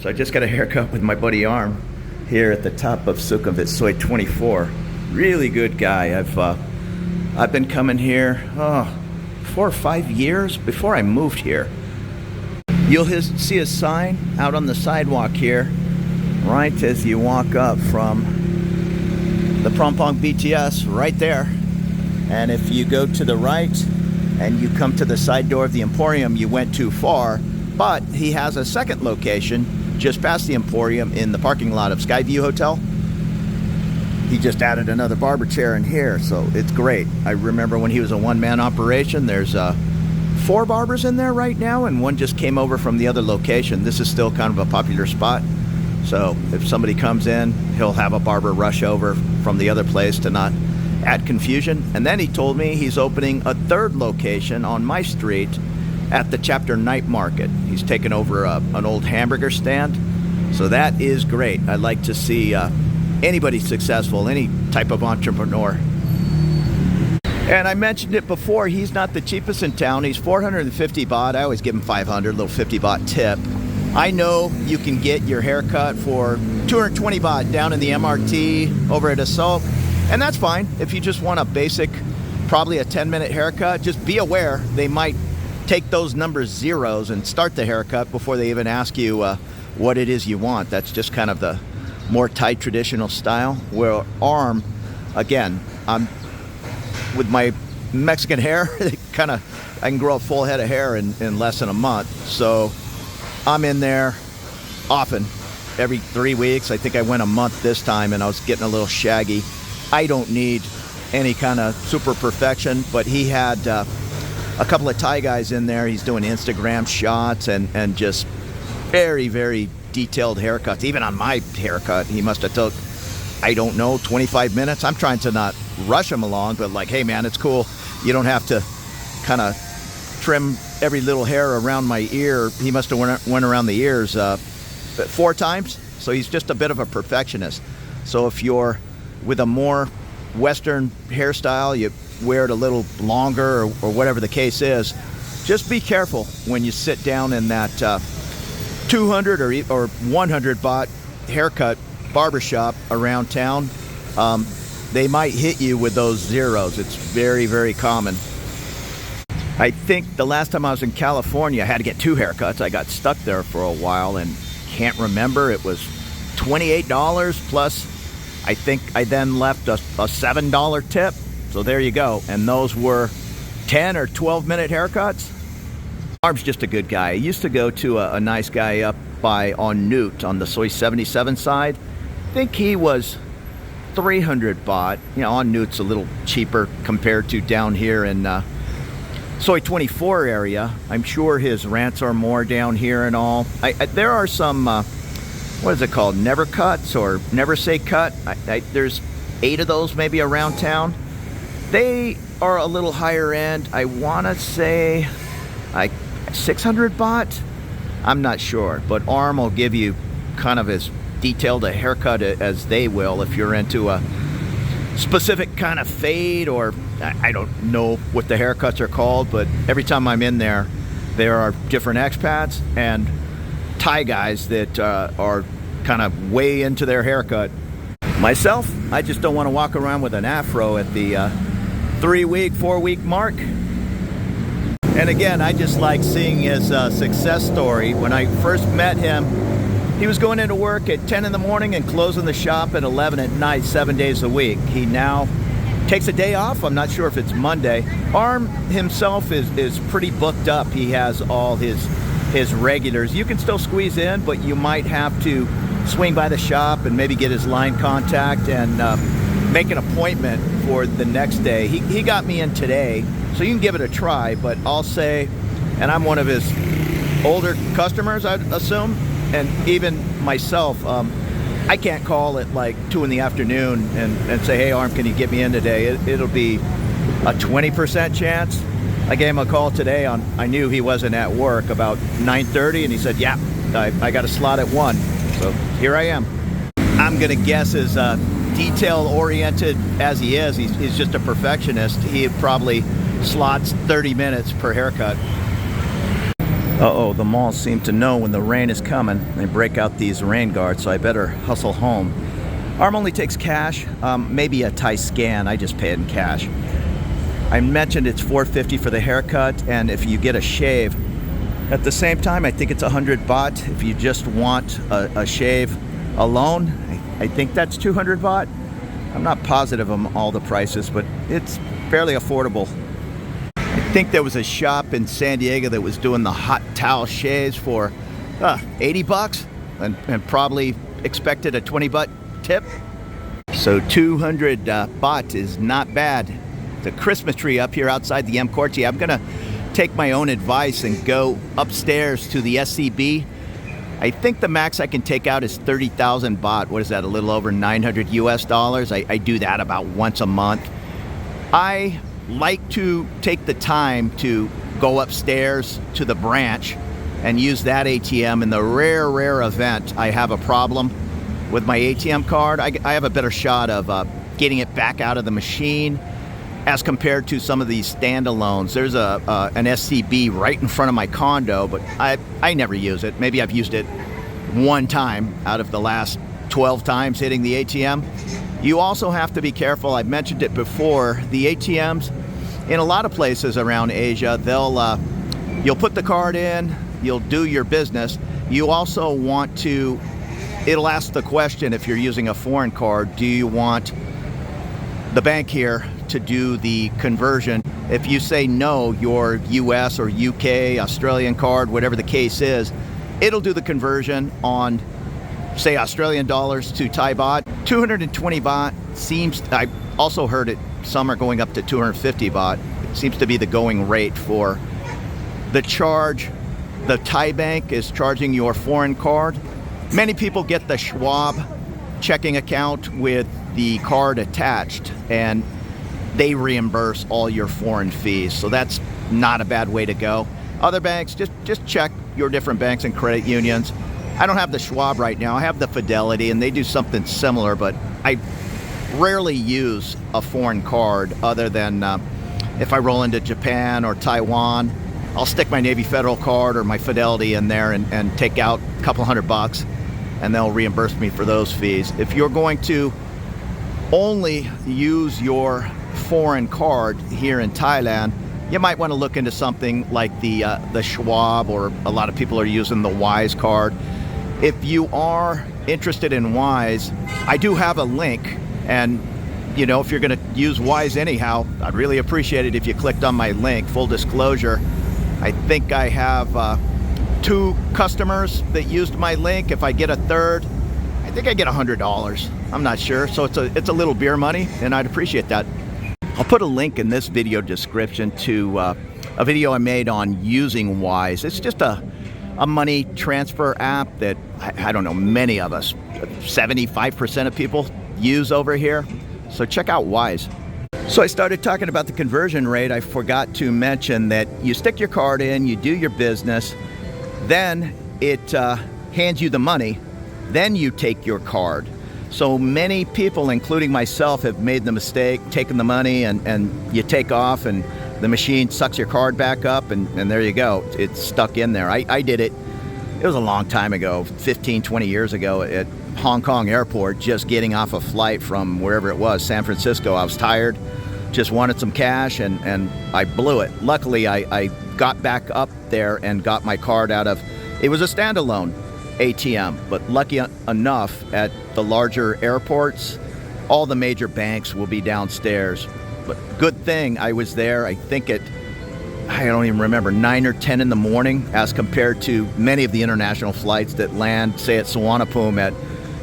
So I just got a haircut with my buddy Arm here at the top of Sukhumvit, Soi 24. Really good guy. I've been coming here 4 or 5 years before I moved here. You'll see a sign out on the sidewalk here, right as you walk up from the Phrom Phong BTS, right there. And if you go to the right and you come to the side door of the Emporium, you went too far. But he has a second location just past the Emporium in the parking lot of Skyview Hotel. He just added another barber chair in here, so it's great. I remember when he was a one-man operation, there's 4 barbers in there right now, and one just came over from the other location. This is still kind of a popular spot, so if somebody comes in, he'll have a barber rush over from the other place to not add confusion. And then he told me he's opening a 3rd location on my street at the Chapter Night Market. He's taken over an old hamburger stand, so that is great. I'd like to see anybody successful, any type of entrepreneur. And I mentioned it before, he's not the cheapest in town. He's 450 baht. I always give him 500, little 50 baht tip. I know you can get your haircut for 220 baht down in the MRT over at Asok, and that's fine. If you just want a basic, probably a 10-minute haircut, just be aware they might take those numbers zeros and start the haircut before they even ask you what it is you want. That's just kind of the more Thai traditional style. Where Arm, again, I'm with my Mexican hair, I can grow a full head of hair in less than a month. So I'm in there often, every 3 weeks. I think I went a month this time, and I was getting a little shaggy. I don't need any kind of super perfection, but he had a couple of Thai guys in there. He's doing Instagram shots and just very, very detailed haircuts. Even on my haircut, he must have took, I don't know, 25 minutes. I'm trying to not rush him along, but like, hey man, it's cool. You don't have to kind of trim every little hair around my ear. He must have went around the ears 4 times. So he's just a bit of a perfectionist. So if you're with a more Western hairstyle, you wear it a little longer or whatever the case is, just be careful when you sit down in that 200 or 100 baht haircut barbershop around town. They might hit you with those zeros. It's very, very common. I think the last time I was in California, I had to get 2 haircuts. I got stuck there for a while and can't remember. It was $28 plus, I think I then left a $7 tip. So there you go. And those were 10 or 12-minute haircuts. Arm's just a good guy. I used to go to a nice guy up on Newt on the Soi 77 side. I think he was 300 baht. You know, on Newt's a little cheaper compared to down here in Soi 24 area. I'm sure his rents are more down here and all. There are some, what is it called? Never cuts or never say cut. There's 8 of those maybe around town. They are a little higher end. I want to say like 600 baht. I'm not sure, but Arm will give you kind of as detailed a haircut as they will if you're into a specific kind of fade, or I don't know what the haircuts are called, but every time I'm in there, there are different expats and Thai guys that are kind of way into their haircut. Myself, I just don't want to walk around with an afro at the 3-week, 4-week mark. And again, I just like seeing his success story. When I first met him, he was going into work at 10 in the morning and closing the shop at 11 at night, 7 days a week. He now takes a day off. I'm not sure if it's Monday. Arm himself is pretty booked up. He has all his regulars. You can still squeeze in, but you might have to swing by the shop and maybe get his line contact and make an appointment for the next day. He got me in today, so you can give it a try, but I'll say, and I'm one of his older customers, I'd assume, and even myself, I can't call at like 2 in the afternoon and say, hey Arm, can you get me in today? It'll be a 20% chance. I gave him a call today I knew he wasn't at work about 9:30, and he said, yeah, I got a slot at 1. So here I am. I'm gonna guess as detail-oriented as he is, he's just a perfectionist. He probably slots 30 minutes per haircut. Uh-oh, the malls seem to know when the rain is coming. They break out these rain guards, so I better hustle home. Arm only takes cash, maybe a Thai scan. I just pay it in cash. I mentioned it's $4.50 for the haircut, and if you get a shave, at the same time, I think it's 100 baht. If you just want a shave alone, I think that's 200 baht. I'm not positive on all the prices, but it's fairly affordable. I think there was a shop in San Diego that was doing the hot towel shaves for 80 bucks and probably expected a 20 baht tip. So 200 baht is not bad. The Christmas tree up here outside the EmQuartier. I'm gonna take my own advice and go upstairs to the SCB. I think the max I can take out is 30,000 baht. What is that, a little over 900 US dollars? I do that about once a month. I like to take the time to go upstairs to the branch and use that ATM. In the rare event I have a problem with my ATM card, I have a better shot of getting it back out of the machine as compared to some of these standalones. There's an SCB right in front of my condo, but I never use it. Maybe I've used it one time out of the last 12 times hitting the ATM. You also have to be careful. I've mentioned it before. The ATMs in a lot of places around Asia, you'll put the card in, you'll do your business. You also want to, it'll ask the question, if you're using a foreign card, do you want the bank here to do the conversion? If you say no, your US or UK, Australian card, whatever the case is, it'll do the conversion on, say, Australian dollars to Thai baht. 220 baht seems, I also heard it, some are going up to 250 baht. It seems to be the going rate for the charge. The Thai bank is charging your foreign card. Many people get the Schwab checking account with the card attached, and they reimburse all your foreign fees. So that's not a bad way to go. Other banks, just check your different banks and credit unions. I don't have the Schwab right now. I have the Fidelity, and they do something similar, but I rarely use a foreign card other than if I roll into Japan or Taiwan. I'll stick my Navy Federal card or my Fidelity in there and take out a couple $100, and they'll reimburse me for those fees. If you're going to only use your foreign card here in Thailand, you might want to look into something like the Schwab, or a lot of people are using the Wise card. If you are interested in Wise, I do have a link, and you know, if you're going to use Wise anyhow, I'd really appreciate it if you clicked on my link. Full disclosure, I think I have 2 customers that used my link. If I get a third, I think I get $100. I'm not sure, so it's a little beer money, and I'd appreciate that. I'll put a link in this video description to a video I made on using Wise. It's just a money transfer app that I don't know, many of us, 75% of people use over here. So check out Wise. So I started talking about the conversion rate. I forgot to mention that you stick your card in, you do your business, then it hands you the money, then you take your card. So many people, including myself, have made the mistake, taking the money and you take off and the machine sucks your card back up and there you go. It's stuck in there. I did it. It was a long time ago, 15, 20 years ago at Hong Kong airport, just getting off a flight from wherever it was, San Francisco. I was tired, just wanted some cash, and I blew it. Luckily, I got back up there and got my card out of, it was a standalone ATM, but lucky enough at the larger airports, all the major banks will be downstairs. But good thing I was there, I think I don't even remember, 9 or 10 in the morning, as compared to many of the international flights that land, say, at Suvarnabhumi at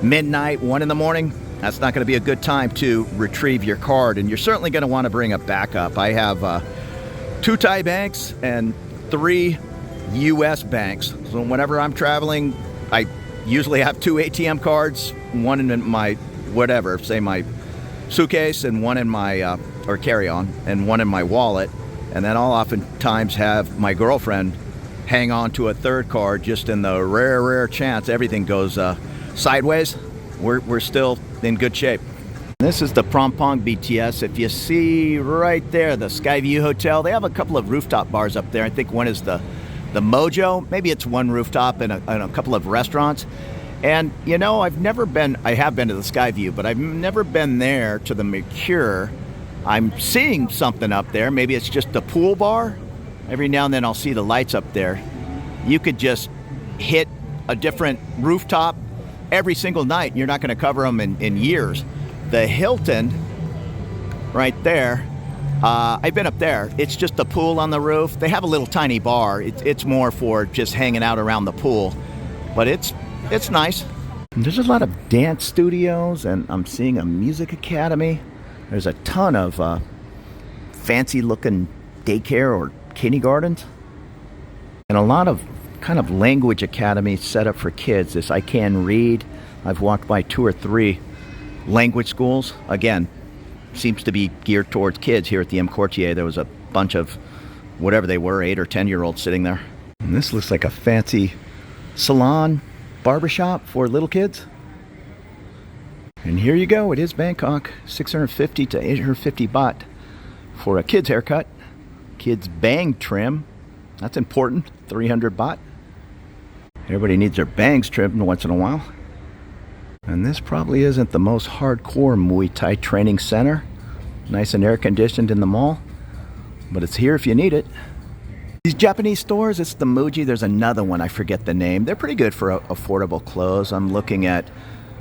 midnight, 1 in the morning. That's not going to be a good time to retrieve your card, and you're certainly going to want to bring a backup. I have 2 Thai banks and 3 U.S. banks. So whenever I'm traveling, I usually have 2 ATM cards, one in my whatever, say my suitcase, and one in my or carry-on, and one in my wallet. And then I'll oftentimes have my girlfriend hang on to a third card, just in the rare chance everything goes sideways. We're still in good shape. This is the Phrom Phong BTS. If you see right there, the Skyview Hotel, they have a couple of rooftop bars up there. I think one is the the Mojo. Maybe it's one rooftop and a couple of restaurants. And, you know, I have been to the Skyview, but I've never been there to the Mercure. I'm seeing something up there. Maybe it's just the pool bar. Every now and then I'll see the lights up there. You could just hit a different rooftop every single night. You're not going to cover them in years. The Hilton, right there, I've been up there. It's just a pool on the roof. They have a little tiny bar. It's more for just hanging out around the pool. But it's nice. There's a lot of dance studios, and I'm seeing a music academy. There's a ton of fancy-looking daycare or kindergartens. And a lot of kind of language academies set up for kids. This I Can Read. I've walked by 2 or 3 language schools. Again, seems to be geared towards kids. Here at the EmQuartier, there was a bunch of whatever they were, 8 or 10-year-olds sitting there. And this looks like a fancy salon barbershop for little kids. And here you go. It is Bangkok. 650 to 850 baht for a kid's haircut. Kids bang trim. That's important. 300 baht. Everybody needs their bangs trimmed once in a while. And this probably isn't the most hardcore Muay Thai training center. Nice and air conditioned in the mall. But it's here if you need it. These Japanese stores, it's the Muji. There's another one, I forget the name. They're pretty good for affordable clothes. I'm looking at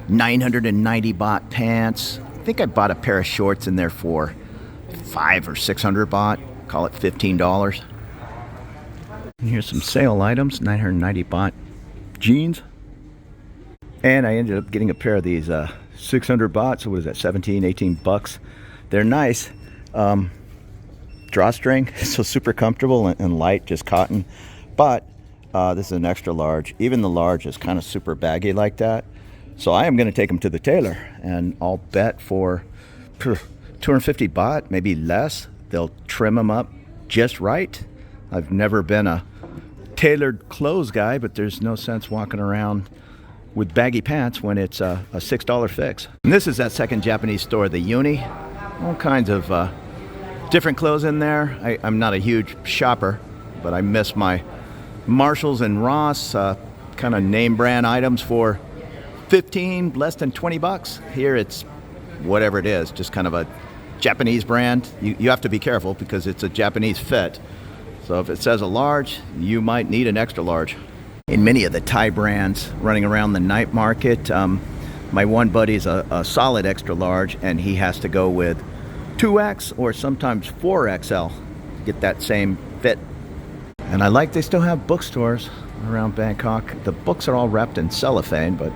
990 baht pants. I think I bought a pair of shorts in there for 500 or 600 baht. Call it $15. And here's some sale items, 990 baht jeans. And I ended up getting a pair of these 600 baht, so what is that, 17, 18 bucks. They're nice. Drawstring, so super comfortable and light, just cotton. But this is an extra large. Even the large is kind of super baggy like that. So I am going to take them to the tailor, and I'll bet for 250 baht, maybe less, they'll trim them up just right. I've never been a tailored clothes guy, but there's no sense walking around with baggy pants when it's a $6 fix. And this is that second Japanese store, the Uni. All kinds of different clothes in there. I'm not a huge shopper, but I miss my Marshalls and Ross kind of name brand items for 15, less than 20 bucks. Here it's whatever it is, just kind of a Japanese brand. You have to be careful because it's a Japanese fit. So if it says a large, you might need an extra large. In many of the Thai brands running around the night market, my one buddy's a solid extra large, and he has to go with 2X or sometimes 4XL to get that same fit. And I like they still have bookstores around Bangkok. The books are all wrapped in cellophane, but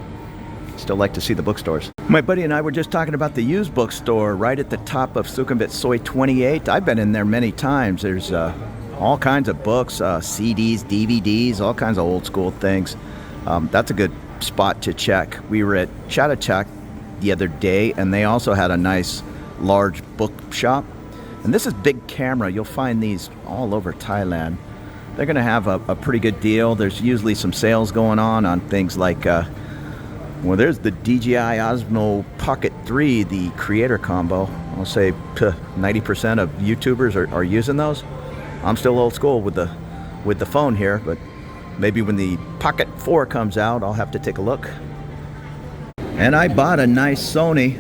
still like to see the bookstores. My buddy and I were just talking about the used bookstore right at the top of Sukhumvit Soi 28. I've been in there many times. There's all kinds of books, CDs, DVDs, all kinds of old school things. That's a good spot to check. We were at Chatuchak the other day, and they also had a nice large book shop. And this is big camera. You'll find these all over Thailand. They're going to have a pretty good deal. There's usually some sales going on things like, well, there's the DJI Osmo Pocket 3, the creator combo. I'll say 90% of YouTubers are using those. I'm still old school with the phone here, but maybe when the Pocket 4 comes out, I'll have to take a look. And I bought a nice Sony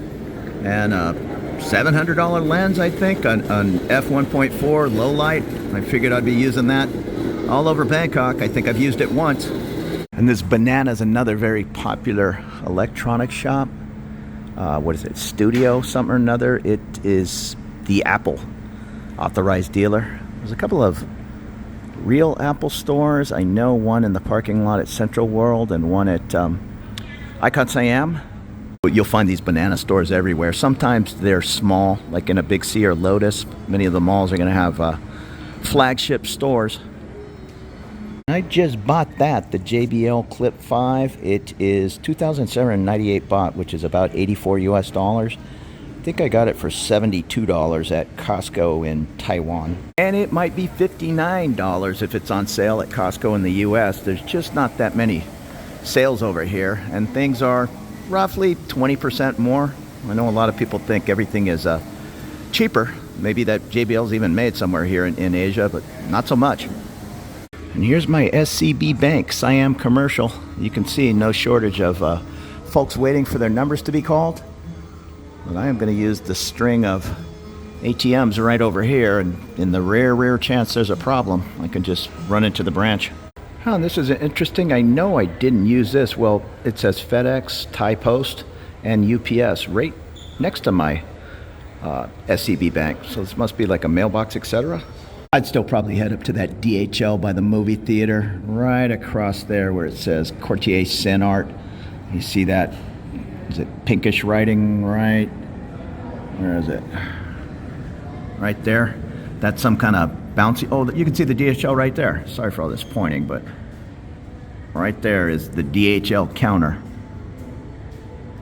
and a $700 lens, I think, on f1.4 low light. I figured I'd be using that all over Bangkok. I think I've used it once. And this Banana is another very popular electronics shop. What is it? Studio something or another. It is the Apple authorized dealer. There's a couple of real Apple stores. I know one in the parking lot at Central World and one at Icon Siam. You'll find these Banana stores everywhere. Sometimes they're small, like in a Big C or Lotus. Many of the malls are going to have flagship stores. I just bought that, the JBL Clip 5. It is 2,798 baht, which is about 84 US dollars. I think I got it for $72 at Costco in Taiwan. And it might be $59 if it's on sale at Costco in the US. There's just not that many sales over here, and things are roughly 20% more. I know a lot of people think everything is cheaper. Maybe that JBL's even made somewhere here in Asia, but not so much. And here's my SCB Bank Siam commercial. You can see no shortage of folks waiting for their numbers to be called. But I am going to use the string of ATMs right over here, and in the rare chance there's a problem, I can just run into the branch. Oh, this is interesting. I know I didn't use this. Well, it says FedEx, Thai Post, and UPS right next to my SCB Bank. So this must be like a mailbox, etc. I'd still probably head up to that DHL by the movie theater, right across there where it says EmQuartier Sin Art. You see that? Is it pinkish writing right? Where is it? Right there. That's some kind of bouncy. Oh, you can see the DHL right there. Sorry for all this pointing, but right there is the DHL counter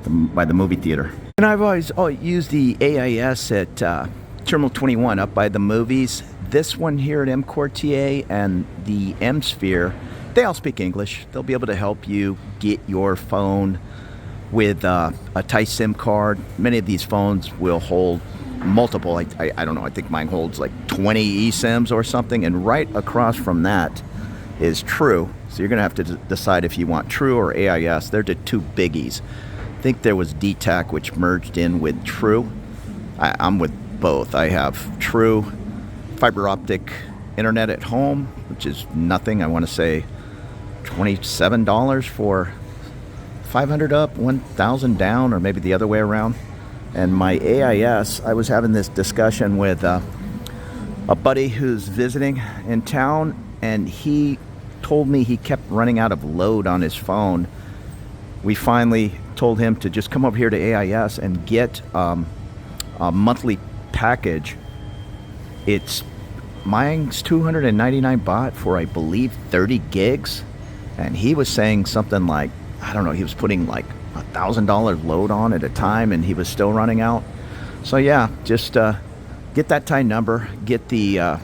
by the movie theater. And I've always used the AIS at Terminal 21 up by the movies. This one here at EmQuartier and the EmSphere, they all speak English. They'll be able to help you get your phone with a Thai SIM card. Many of these phones will hold multiple, I don't know, I think mine holds like 20 eSIMs or something, and right across from that is True. So you're gonna have to decide if you want True or AIS. They're the two biggies. I think there was DTAC, which merged in with True. I'm with both. I have True fiber optic internet at home, which is nothing. I want to say $27 for 500 up, 1,000 down, or maybe the other way around. And my AIS, I was having this discussion with a buddy who's visiting in town, and he told me he kept running out of load on his phone. We finally told him to just come over here to AIS and get a monthly package. Mine's 299 baht for, I believe, 30 gigs. And he was saying something like, I don't know, he was putting like $1,000 load on at a time, and he was still running out. So yeah, just get that Thai number, get the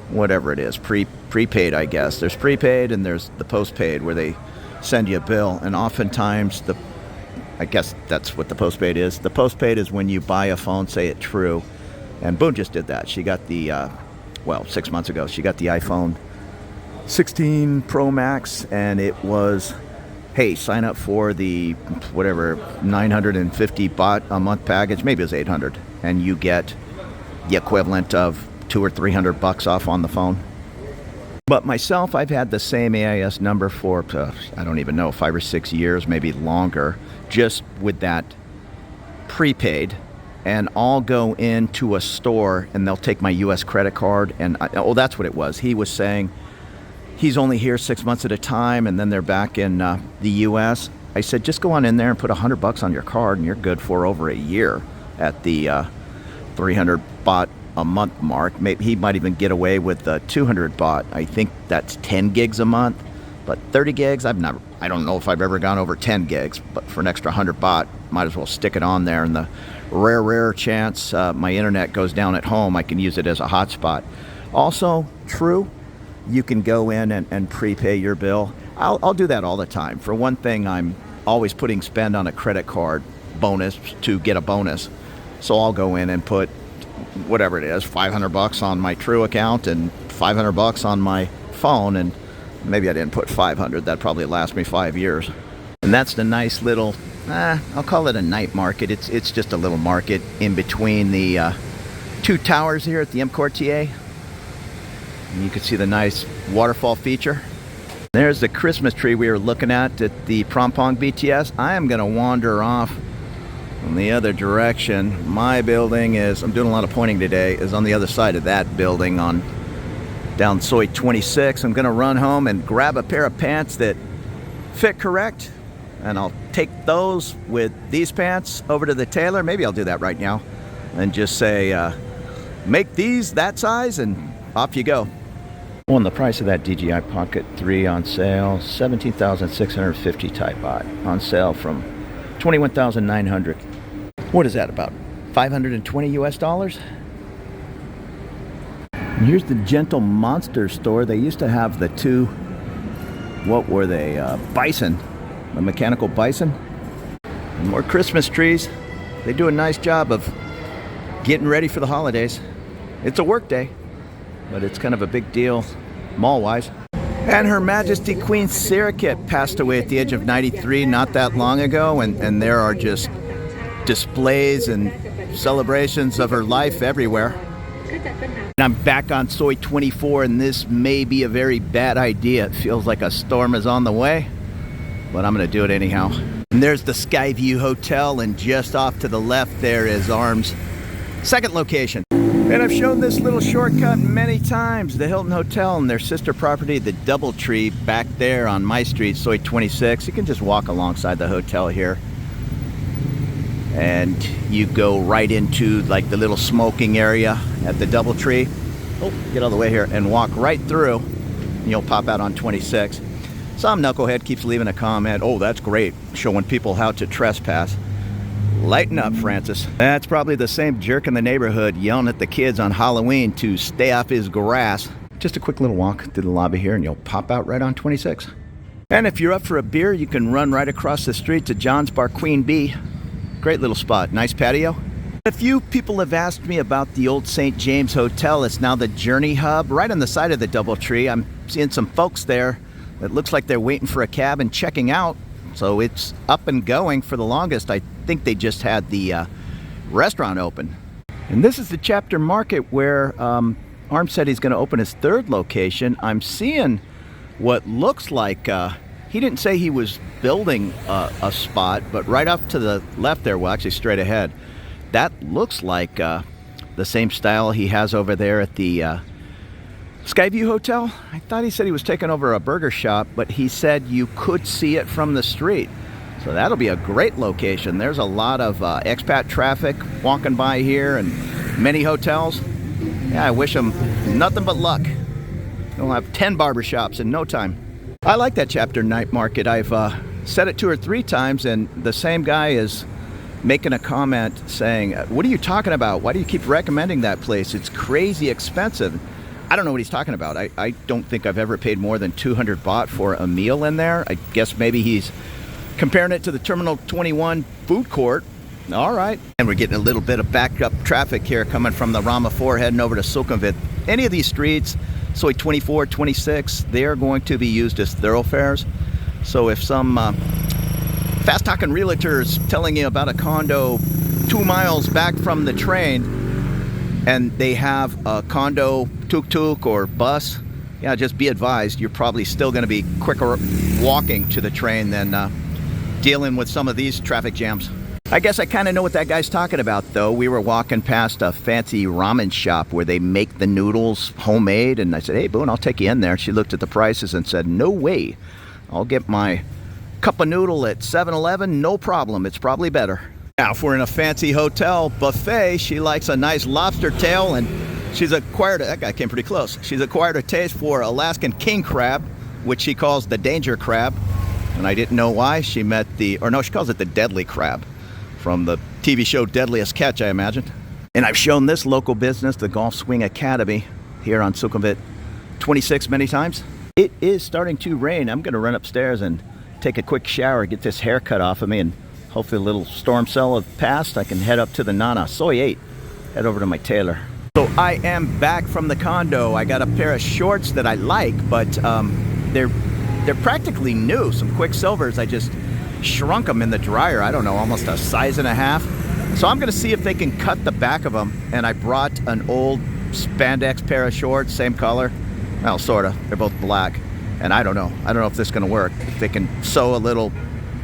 whatever it is, prepaid, I guess. There's prepaid and there's the postpaid where they send you a bill, and oftentimes I guess that's what the postpaid is. The postpaid is when you buy a phone, say at True, and Boone just did that. She got the 6 months ago, she got the iPhone 16 Pro Max, and it was, hey, sign up for the whatever 950 baht a month package, maybe it was 800, and you get the equivalent of $200 or $300 off on the phone. But myself, I've had the same AIS number for I don't even know, 5 or 6 years, maybe longer, just with that prepaid. And I'll go into a store and they'll take my US credit card, and that's what it was. He was saying he's only here 6 months at a time, and then they're back in the US. I said, just go on in there and put $100 on your card, and you're good for over a year at the 300 baht a month mark. Maybe he might even get away with 200 baht. I think that's 10 gigs a month. But 30 gigs, I don't know if I've ever gone over 10 gigs, but for an extra 100 baht, might as well stick it on there. And the rare chance my internet goes down at home, I can use it as a hotspot. Also, True, you can go in and prepay your bill. I'll do that all the time. For one thing, I'm always putting spend on a credit card bonus to get a bonus. So I'll go in and put whatever it is, $500 on my True account and $500 on my phone, and maybe I didn't put 500. That'd probably last me 5 years. And that's the nice little, I'll call it a night market. It's just a little market in between the two towers here at the EmQuartier. And you can see the nice waterfall feature. There's the Christmas tree we were looking at the Phrom Phong BTS. I am going to wander off in the other direction. My building is, I'm doing a lot of pointing today, is on the other side of that building on down Soi 26. I'm going to run home and grab a pair of pants that fit correct, and I'll take those with these pants over to the tailor. Maybe I'll do that right now and just say, make these that size, and off you go. Well, and the price of that DJI Pocket 3 on sale, 17,650 Thai baht, on sale from 21,900. What is that, about 520 US dollars? And here's the Gentle Monster store. They used to have the two, what were they, bison, the mechanical bison. And more Christmas trees. They do a nice job of getting ready for the holidays. It's a work day, but it's kind of a big deal mall-wise. And Her Majesty Queen Sirikit passed away at the age of 93 not that long ago, and there are just displays and celebrations of her life everywhere. And I'm back on Soi 24, and this may be a very bad idea. It feels like a storm is on the way, but I'm going to do it anyhow. And there's the Skyview Hotel, and just off to the left there is Arm's second location. And I've shown this little shortcut many times, the Hilton Hotel and their sister property, the Doubletree, back there on my street, Soi 26. You can just walk alongside the hotel here, and you go right into like the little smoking area at the Doubletree. Oh, get all the way here and walk right through, and you'll pop out on 26. Some knucklehead keeps leaving a comment, "Oh, that's great, showing people how to trespass." Lighten up, Francis. That's probably the same jerk in the neighborhood yelling at the kids on Halloween to stay off his grass. Just a quick little walk through the lobby here, and you'll pop out right on 26. And if you're up for a beer, you can run right across the street to John's Bar Queen Bee. Great little spot, nice patio. A few people have asked me about the old St. James Hotel. It's now the Journey Hub, right on the side of the Doubletree. I'm seeing some folks there. It looks like they're waiting for a cab and checking out. So it's up and going for the longest. I think they just had the restaurant open. And this is the Chapter Market where Arm said he's going to open his third location. I'm seeing what looks like, he didn't say he was building a spot, but right off to the left there, well, actually straight ahead, that looks like the same style he has over there at the Skyview Hotel. I thought he said he was taking over a burger shop, but he said you could see it from the street. So that'll be a great location. There's a lot of expat traffic walking by here and many hotels. Yeah, I wish them nothing but luck. They'll have 10 barber shops in no time. I like that Chapter Night Market. I've said it 2 or 3 times, and the same guy is making a comment saying, "What are you talking about? Why do you keep recommending that place? It's crazy expensive." I don't know what he's talking about. I don't think I've ever paid more than 200 baht for a meal in there. I guess maybe he's comparing it to the Terminal 21 food court. All right. And we're getting a little bit of backed up traffic here coming from the Rama 4 heading over to Sukhumvit. Any of these streets, Soi 24, 26, they're going to be used as thoroughfares. So if some fast-talking realtor's telling you about a condo 2 miles back from the train, and they have a condo tuk-tuk or bus, yeah, just be advised, you're probably still going to be quicker walking to the train than dealing with some of these traffic jams. I guess I kind of know what that guy's talking about, though. We were walking past a fancy ramen shop where they make the noodles homemade, and I said, "Hey, Boone, I'll take you in there." She looked at the prices and said, "No way. I'll get my cup of noodle at 7-Eleven, no problem. It's probably better." Now, if we're in a fancy hotel buffet, she likes a nice lobster tail, and she's acquired, that guy came pretty close. She's acquired a taste for Alaskan king crab, which she calls the danger crab. And I didn't know why. She met she calls it the deadly crab from the TV show Deadliest Catch, I imagine. And I've shown this local business, the Golf Swing Academy, here on Sukhumvit 26 many times. It is starting to rain. I'm going to run upstairs and take a quick shower, get this hair cut off of me, and hopefully a little storm cell have passed. I can head up to the Nana, Soi 8, head over to my tailor. So I am back from the condo. I got a pair of shorts that I like, but they're practically new, some Quicksilvers. I just shrunk them in the dryer, I don't know, almost a size and a half. So I'm gonna see if they can cut the back of them, and I brought an old spandex pair of shorts, same color. Well, sorta, they're both black. And I don't know if this is gonna work. If they can sew a little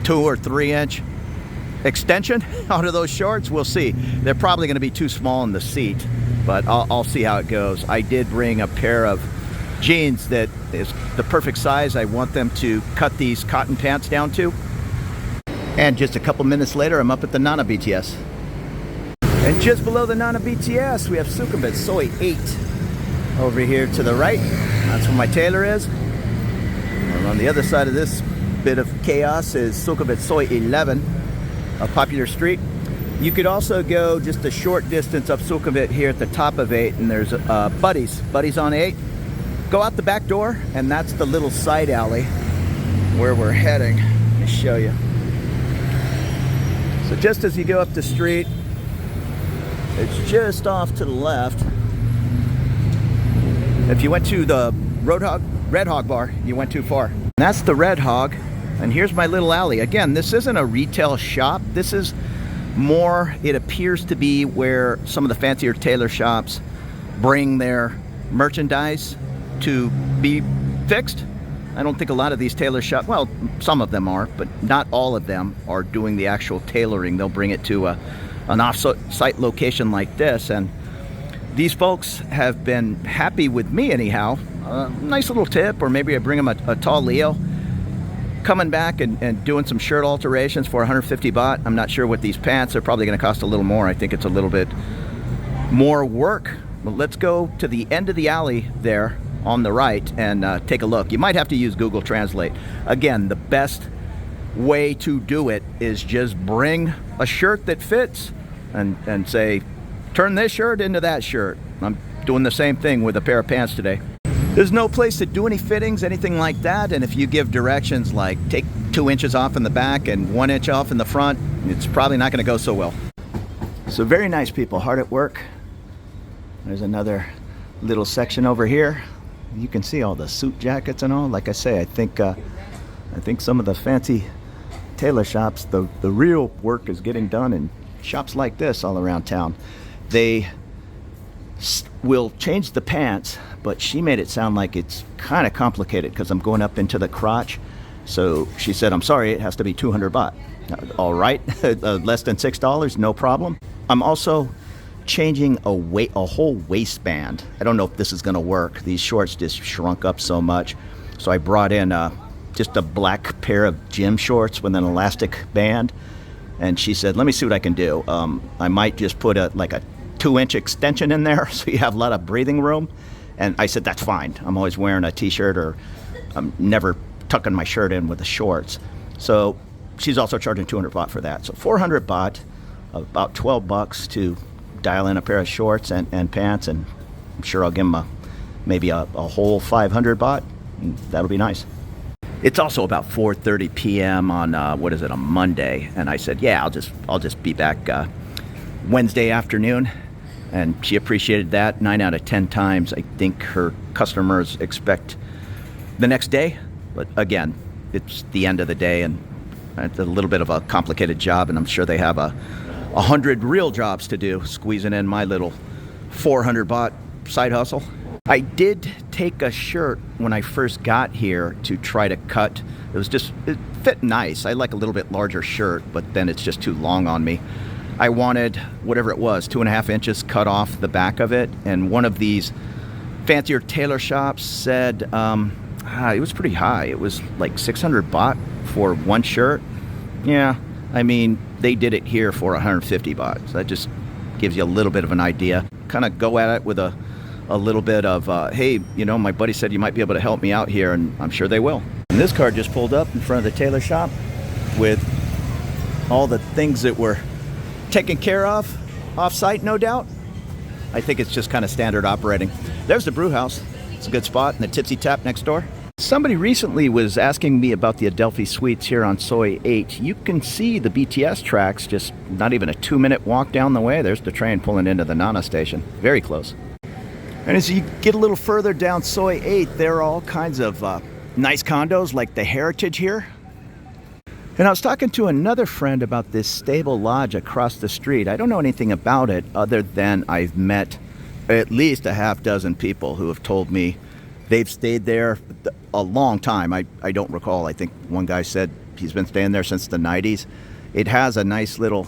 2 or 3 inch extension onto those shorts, we'll see. They're probably gonna be too small in the seat, but I'll see how it goes. I did bring a pair of jeans that is the perfect size. I want them to cut these cotton pants down to. And just a couple minutes later, I'm up at the Nana BTS. And just below the Nana BTS, we have Sukhumvit Soi 8. Over here to the right, that's where my tailor is. And on the other side of this bit of chaos is Sukhumvit Soi 11, a popular street. You could also go just a short distance up Sukhumvit here at the top of 8, and there's Buddies on 8. Go out the back door, and that's the little side alley where we're heading. Let me show you. So just as you go up the street, it's just off to the left. If you went to the Roadhog Red Hog Bar. You went too far. That's the Red Hog. And here's my little alley. Again, this isn't a retail shop. This is more, it appears to be where some of the fancier tailor shops bring their merchandise to be fixed. I don't think a lot of these tailor shops, well, some of them are, but not all of them are doing the actual tailoring. They'll bring it to an off-site location like this, and these folks have been happy with me anyhow. Nice little tip, or maybe I bring them a tall Leo. Coming back and doing some shirt alterations for 150 baht. I'm not sure what these pants are probably going to cost a little more. I think it's a little bit more work. But let's go to the end of the alley there on the right and take a look. You might have to use Google Translate. Again, the best way to do it is just bring a shirt that fits and say, turn this shirt into that shirt. I'm doing the same thing with a pair of pants today. There's no place to do any fittings, anything like that, and if you give directions like take 2 inches off in the back and 1 inch off in the front, it's probably not going to go so well. So very nice people, hard at work. There's another little section over here. You can see all the suit jackets and all. Like I say, I think some of the fancy tailor shops, the real work is getting done in shops like this all around town. They will change the pants, but she made it sound like it's kind of complicated because I'm going up into the crotch. So she said, I'm sorry, it has to be 200 baht. All right, less than $6, no problem. I'm also changing a whole waistband. I don't know if this is going to work. These shorts just shrunk up so much. So I brought in just a black pair of gym shorts with an elastic band. And she said, let me see what I can do. I might just put a 2-inch extension in there so you have a lot of breathing room. And I said, that's fine. I'm always wearing a t-shirt, or I'm never tucking my shirt in with the shorts. So she's also charging 200 baht for that. So 400 baht, about 12 bucks to dial in a pair of shorts and pants. And I'm sure I'll give them maybe a whole 500 baht. And that'll be nice. It's also about 4:30 p.m. on, a Monday. And I said, yeah, I'll just be back Wednesday afternoon. And she appreciated that. 9 out of 10 times, I think her customers expect the next day. But again, it's the end of the day, and it's a little bit of a complicated job, and I'm sure they have 100 real jobs to do, squeezing in my little 400 baht side hustle. I did take a shirt when I first got here to try to cut. It fit nice. I like a little bit larger shirt, but then it's just too long on me. I wanted whatever it was, 2.5 inches cut off the back of it. And one of these fancier tailor shops said it was pretty high. It was like 600 baht for one shirt. Yeah, I mean, they did it here for 150 baht. So that just gives you a little bit of an idea. Kind of go at it with a little bit of, hey, my buddy said you might be able to help me out here, and I'm sure they will. And this car just pulled up in front of the tailor shop with all the things that were taken care of off-site, no doubt. I think it's just kind of standard operating. There's the brew house. It's a good spot, and the Tipsy Tap next door. Somebody recently was asking me about the Adelphi Suites here on Soi 8. You can see the BTS tracks, just not even a 2-minute walk down the way. There's the train pulling into the Nana station. Very close. And as you get a little further down Soi 8, there are all kinds of nice condos like the Heritage here. And I was talking to another friend about this stable lodge across the street. I don't know anything about it other than I've met at least a half dozen people who have told me they've stayed there a long time. I don't recall. I think one guy said he's been staying there since the 90s. It has a nice little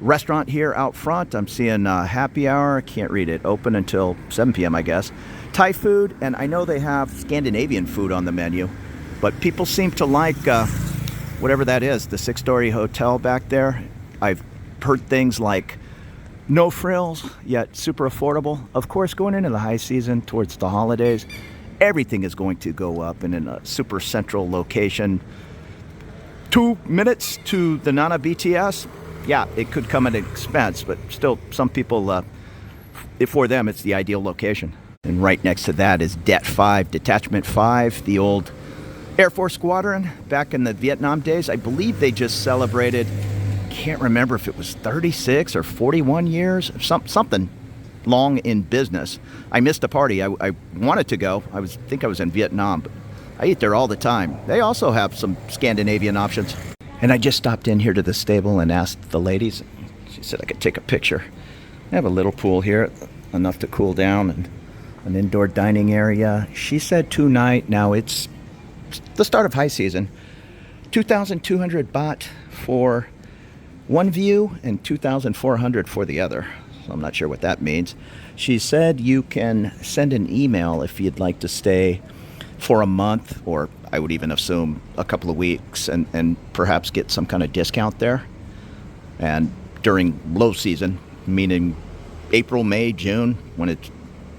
restaurant here out front. I'm seeing happy hour. I can't read it. Open until 7 p.m., I guess. Thai food, and I know they have Scandinavian food on the menu. But people seem to like whatever that is, the 6-story hotel back there. I've heard things like no frills, yet super affordable. Of course, going into the high season towards the holidays, everything is going to go up, and in a super central location. 2 minutes to the Nana BTS. Yeah, it could come at an expense, but still, some people, for them, it's the ideal location. And right next to that is Det 5, Detachment 5, the old Air Force Squadron back in the Vietnam days. I believe they just celebrated, can't remember if it was 36 or 41 years, something long in business. I missed a party. I wanted to go. Think I was in Vietnam, but I eat there all the time. They also have some Scandinavian options. And I just stopped in here to the stable and asked the ladies. She said I could take a picture. I have a little pool here, enough to cool down, and an indoor dining area. She said 2-night. Now it's the start of high season. 2,200 baht for one view and 2,400 for the other. So I'm not sure what that means. She said you can send an email if you'd like to stay for a month, or I would even assume a couple of weeks, and perhaps get some kind of discount there. And during low season, meaning April, May, June, when it's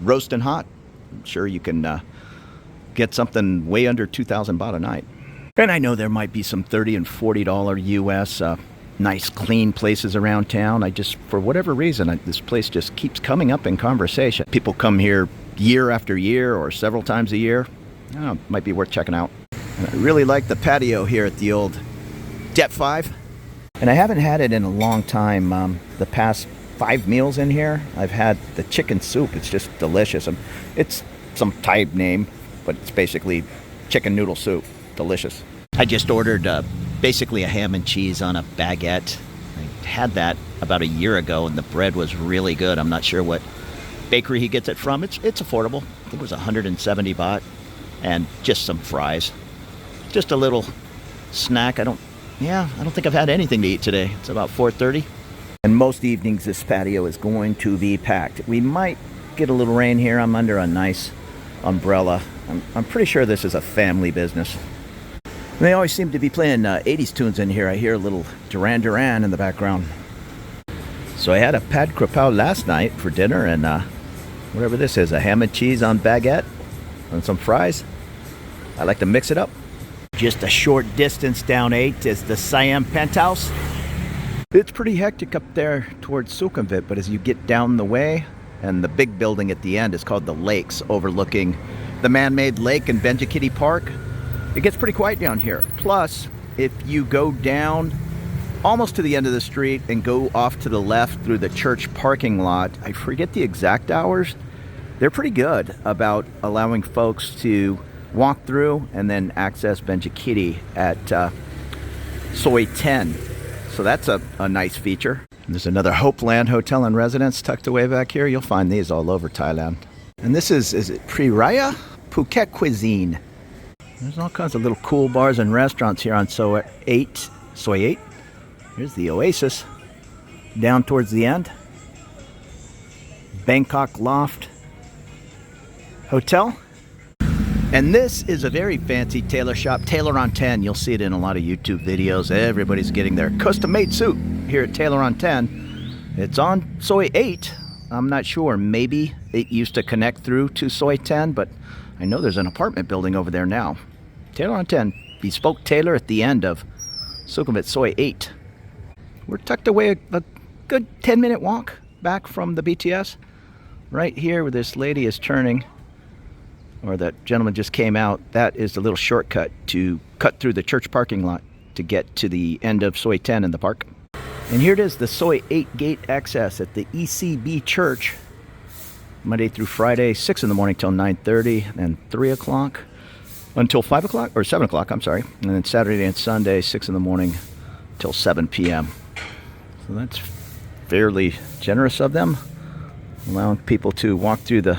roasting hot, I'm sure you can get something way under 2,000 baht a night. And I know there might be some $30 and $40 US nice clean places around town. For whatever reason, this place just keeps coming up in conversation. People come here year after year or several times a year. Might be worth checking out. And I really like the patio here at the old Det 5. And I haven't had it in a long time. The past 5 meals in here, I've had the chicken soup. It's just delicious. It's some Thai name, but it's basically chicken noodle soup. Delicious. I just ordered basically a ham and cheese on a baguette. I had that about a year ago, and the bread was really good. I'm not sure what bakery he gets it from. It's affordable. I think it was 170 baht. And just some fries. Just a little snack. I don't think I've had anything to eat today. It's about 4:30. And most evenings this patio is going to be packed. We might get a little rain here. I'm under a nice umbrella. I'm pretty sure this is a family business. And they always seem to be playing 80s tunes in here. I hear a little Duran Duran in the background. So I had a pad krapao last night for dinner, and whatever this is, a ham and cheese on baguette and some fries. I like to mix it up. Just a short distance down 8 is the Siam Penthouse. It's pretty hectic up there towards Sukhumvit, but as you get down the way, and the big building at the end is called the Lakes, overlooking the man-made lake in Benchakitty Park, it gets pretty quiet down here. Plus, if you go down almost to the end of the street and go off to the left through the church parking lot, I forget the exact hours, they're pretty good about allowing folks to walk through and then access Benchakitty at Soi 10. So that's a nice feature. And there's another Hopeland Hotel and Residence tucked away back here. You'll find these all over Thailand. And this is it Priraya? Phuket Cuisine. There's all kinds of little cool bars and restaurants here on Soi 8. Here's the Oasis down towards the end. Bangkok Loft Hotel. And this is a very fancy tailor shop, Tailor on 10. You'll see it in a lot of YouTube videos. Everybody's getting their custom-made suit here at Tailor on 10. It's on Soi 8. I'm not sure. Maybe it used to connect through to Soi 10, but I know there's an apartment building over there now. Tailor on 10. Bespoke tailor at the end of Sukhumvit Soi 8. We're tucked away a good 10-minute walk back from the BTS. Right here where this lady is turning, or that gentleman just came out, that is the little shortcut to cut through the church parking lot to get to the end of Soi 10 in the park. And here it is, the Soi 8 gate access at the ECB church, Monday through Friday, 6 in the morning till 9:30, and 3 o'clock until 5 o'clock, or 7 o'clock, I'm sorry. And then Saturday and Sunday, 6 in the morning till 7 p.m. So that's fairly generous of them, allowing people to walk through the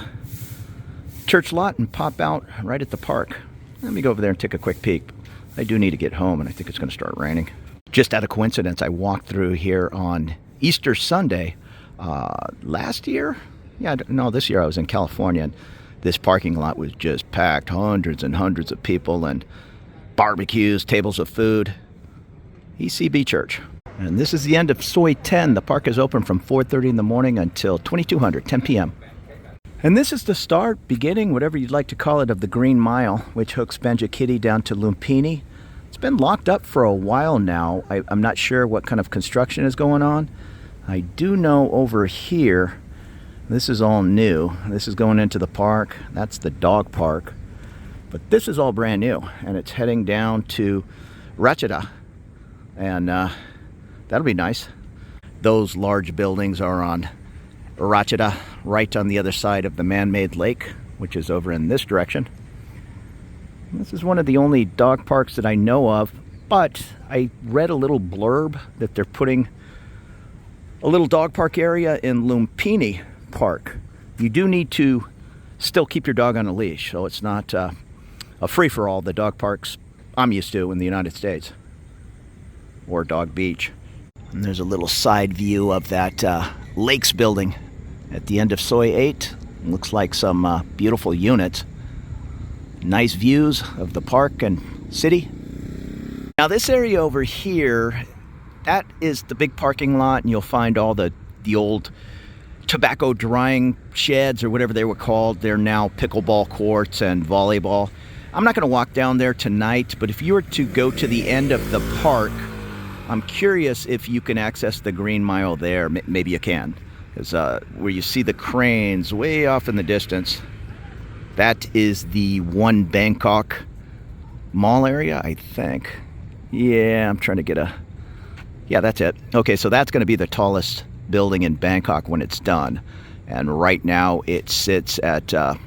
church lot and pop out right at the park. Let me go over there and take a quick peek. I do need to get home, and I think it's going to start raining. Just out of coincidence, I walked through here on Easter Sunday last year. This year I was in California, and this parking lot was just packed. Hundreds and hundreds of people, and barbecues, tables of food. ECB Church. And this is the end of Soi 10. The park is open from 4:30 in the morning until 2200, 10 p.m. And this is the start, beginning, whatever you'd like to call it, of the Green Mile, which hooks Benchakitty down to Lumpini. It's been locked up for a while now. I'm not sure what kind of construction is going on. I do know over here, this is all new. This is going into the park. That's the dog park. But this is all brand new, and it's heading down to Ratchada. And that'll be nice. Those large buildings are on Ratchada right on the other side of the man-made lake, which is over in this direction. This is one of the only dog parks that I know of, but I read a little blurb that they're putting a little dog park area in Lumpini Park. You do need to still keep your dog on a leash, so it's not a free-for-all, the dog parks I'm used to in the United States, or Dog Beach. And there's a little side view of that Lakes building at the end of Soi 8. Looks like some beautiful units. Nice views of the park and city. Now this area over here, that is the big parking lot, and you'll find all the old tobacco drying sheds or whatever they were called. They're now pickleball courts and volleyball. I'm not going to walk down there tonight, but if you were to go to the end of the park, I'm curious if you can access the Green Mile there. Maybe you can. Because where you see the cranes way off in the distance, that is the One Bangkok mall area, I think. Yeah, I'm trying to get a... Yeah, that's it. Okay, so that's going to be the tallest building in Bangkok when it's done. And right now it sits at the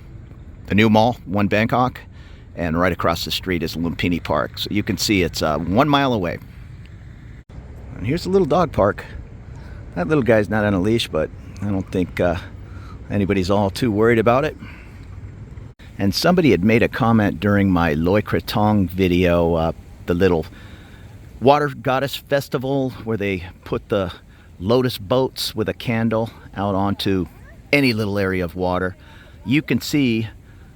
new mall, One Bangkok, and right across the street is Lumpini Park. So you can see it's 1 mile away. And here's a little dog park. That little guy's not on a leash, but I don't think anybody's all too worried about it. And somebody had made a comment during my Loi Krathong video, the little water goddess festival where they put the lotus boats with a candle out onto any little area of water. You can see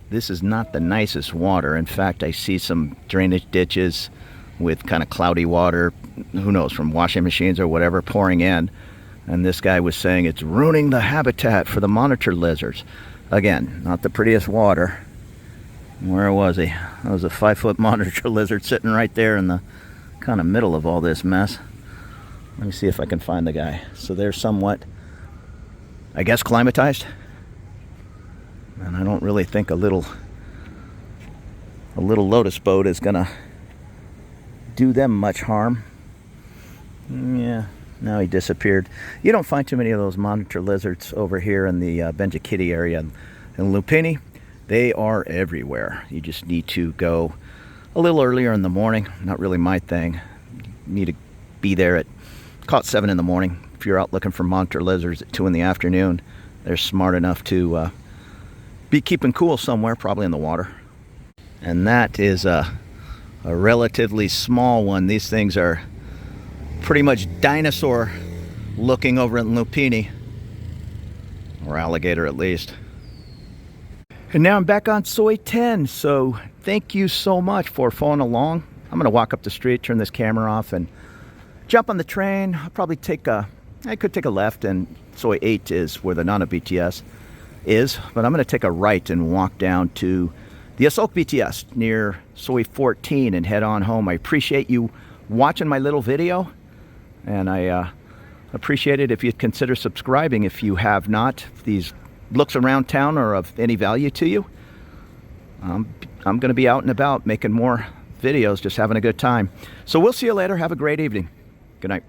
this is not the nicest water. In fact, I see some drainage ditches with kind of cloudy water, who knows, from washing machines or whatever pouring in. And this guy was saying it's ruining the habitat for the monitor lizards. Again, not the prettiest water. Where was he? That was a 5-foot monitor lizard sitting right there in the kind of middle of all this mess. Let me see if I can find the guy. So they're somewhat, I guess, climatized. And I don't really think a little lotus boat is gonna do them much harm. Yeah, now he disappeared. You don't find too many of those monitor lizards over here in the Benchakitty area. In Lumpini, they are everywhere. You just need to go a little earlier in the morning. Not really my thing. You need to be there at, call it 7 in the morning. If you're out looking for monitor lizards at 2 in the afternoon, they're smart enough to be keeping cool somewhere, probably in the water. And that is a relatively small one. These things are pretty much dinosaur looking over in Lumpini, or alligator at least. And now I'm back on Soi 10, so thank you so much for following along. I'm going to walk up the street, turn this camera off, and jump on the train. I'll probably I could take a left, and Soi 8 is where the Nana BTS is, but I'm going to take a right and walk down to the Asok BTS near Soi 14 and head on home. I appreciate you watching my little video, and I appreciate it if you'd consider subscribing if you have not. If these looks around town are of any value to you, I'm going to be out and about making more videos, just having a good time. So we'll see you later. Have a great evening. Good night.